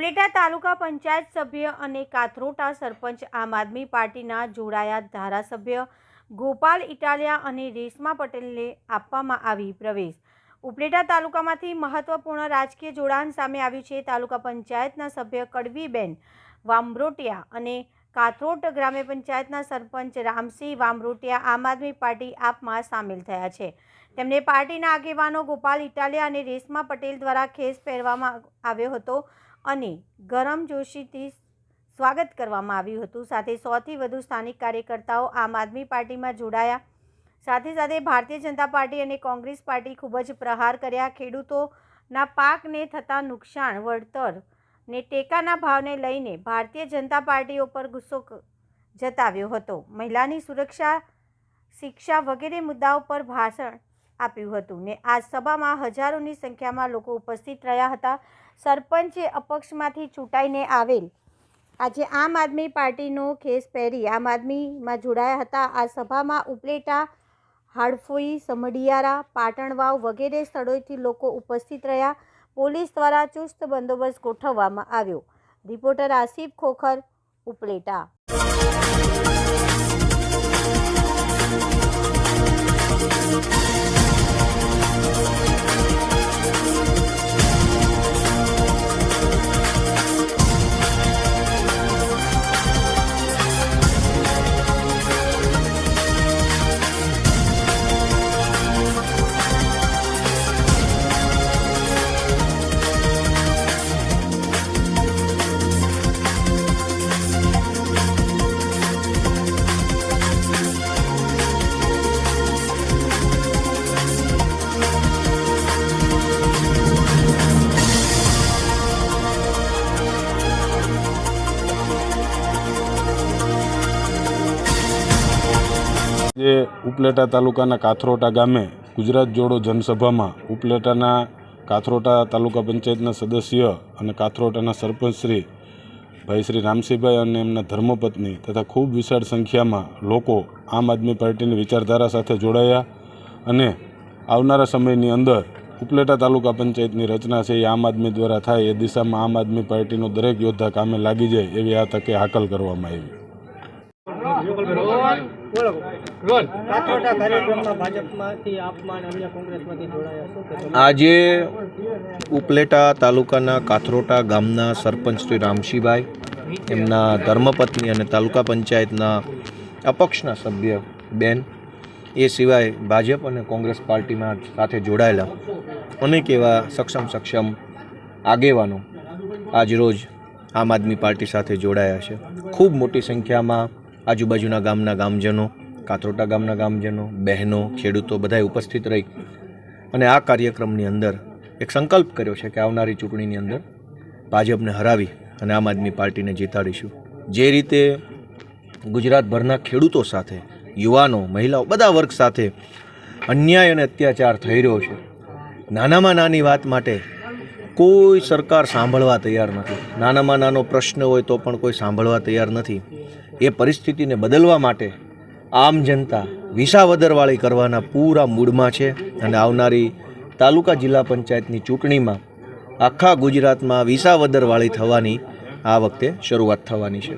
ઉપલેટા તાલુકા પંચાયત સભ્ય અને કાથરોટા સરપંચ આમ આદમી પાર્ટીના જોડાયા ધારાસભ્ય ગોપાલ ઇટાલિયા અને રેશમા પટેલને આપવામાં આવી પ્રવેશ। ઉપલેટા તાલુકામાંથી મહત્વપૂર્ણ રાજકીય જોડાણ સામે આવ્યું છે। તાલુકા પંચાયતના સભ્ય કડવીબેન વામરોટિયા અને કાથરોટ ગ્રામ્ય પંચાયતના સરપંચ રામસિંહ વામરોટિયા આમ આદમી પાર્ટી આપમાં સામેલ થયા છે। તેમને પાર્ટીના આગેવાનો ગોપાલ ઇટાલિયા અને રેશમા પટેલ દ્વારા ખેસ પહેરવામાં આવ્યો હતો અને ગરમજોશીથી સ્વાગત કરવામાં આવ્યું હતું। સાથે 100થી વધુ સ્થાનિક કાર્યકર્તાઓ આમ આદમી પાર્ટીમાં જોડાયા। સાથે સાથે ભારતીય જનતા પાર્ટી અને કોંગ્રેસ પાર્ટી ખૂબ જ પ્રહાર કર્યા। ખેડૂતોના પાકને થતા નુકસાન વળતર ને ટેકાના ભાવને લઈને ભારતીય જનતા પાર્ટીઓ પર ગુસ્સો જતાવ્યો હતો। મહિલાની સુરક્ષા, શિક્ષા વગેરે મુદ્દાઓ પર ભાષણ આપ્યું હતું ને આ સભામાં હજારોની સંખ્યામાં લોકો ઉપસ્થિત રહ્યા હતા। સરપંચે અપક્ષમાંથી ચૂંટાઈને આવેલ આજે આમ આદમી પાર્ટીનો ખેસ પહેરી આમ આદમીમાં જોડાયા હતા। આ સભામાં ઉપલેટા, હાડફોઈ, સમઢિયારા, પાટણવાવ વગેરે સ્થળોએથી લોકો ઉપસ્થિત રહ્યા। પોલીસ દ્વારા ચુસ્ત બંદોબસ્ત ગોઠવવામાં આવ્યો। રિપોર્ટર આસિફ ખોખર, ઉપલેટા। જે ઉપલેટા તાલુકાના કાથરોટા ગામે ગુજરાત જોડો જનસભામાં ઉપલેટાના કાથરોટા તાલુકા પંચાયતના સદસ્ય અને કાથરોટાના સરપંચ શ્રી ભાઈ શ્રી રામસિંહભાઈ અને એમના ધર્મપત્ની તથા ખૂબ વિશાળ સંખ્યામાં લોકો આમ આદમી પાર્ટીની વિચારધારા સાથે જોડાયા અને આવનારા સમયની અંદર ઉપલેટા તાલુકા પંચાયતની રચના છે એ આમ આદમી દ્વારા થાય એ દિશામાં આમ આદમી પાર્ટીનો દરેક યોદ્ધા કામે લાગી જાય એવી આ તકે હાકલ કરવામાં આવી। આજે ઉપલેટા તાલુકાના કાથરોટા ગામના સરપંચ શ્રી રામસિંહભાઈ, એમના ધર્મપત્ની અને તાલુકા પંચાયતના અપક્ષના સભ્ય બેન, એ સિવાય ભાજપ અને કોંગ્રેસ પાર્ટીમાં સાથે જોડાયેલા અનેક એવા સક્ષમ આગેવાનો આજરોજ આમ આદમી પાર્ટી સાથે જોડાયા છે। ખૂબ મોટી સંખ્યામાં આજુબાજુના ગામના ગામજનો, કાથરોટા ગામના ગામજનો, બહેનો, ખેડૂતો બધાએ ઉપસ્થિત રહી અને આ કાર્યક્રમની અંદર એક સંકલ્પ કર્યો છે કે આવનારી ચૂંટણીની અંદર ભાજપને હરાવી અને આમ આદમી પાર્ટીને જીતાડીશું। જે રીતે ગુજરાતભરના ખેડૂતો સાથે, યુવાનો, મહિલાઓ, બધા વર્ગ સાથે અન્યાય અને અત્યાચાર થઈ રહ્યો છે, નાનામાં નાની વાત માટે કોઈ સરકાર સાંભળવા તૈયાર નથી। નાનામાં નાનો પ્રશ્ન હોય તો પણ કોઈ સાંભળવા તૈયાર નથી। એ પરિસ્થિતિને બદલવા માટે આમ જનતા વિસાવદરવાળી કરવાના પૂરા મૂડમાં છે અને આવનારી તાલુકા જિલ્લા પંચાયતની ચૂંટણીમાં આખા ગુજરાતમાં વિસાવદરવાળી થવાની આ વખતે શરૂઆત થવાની છે।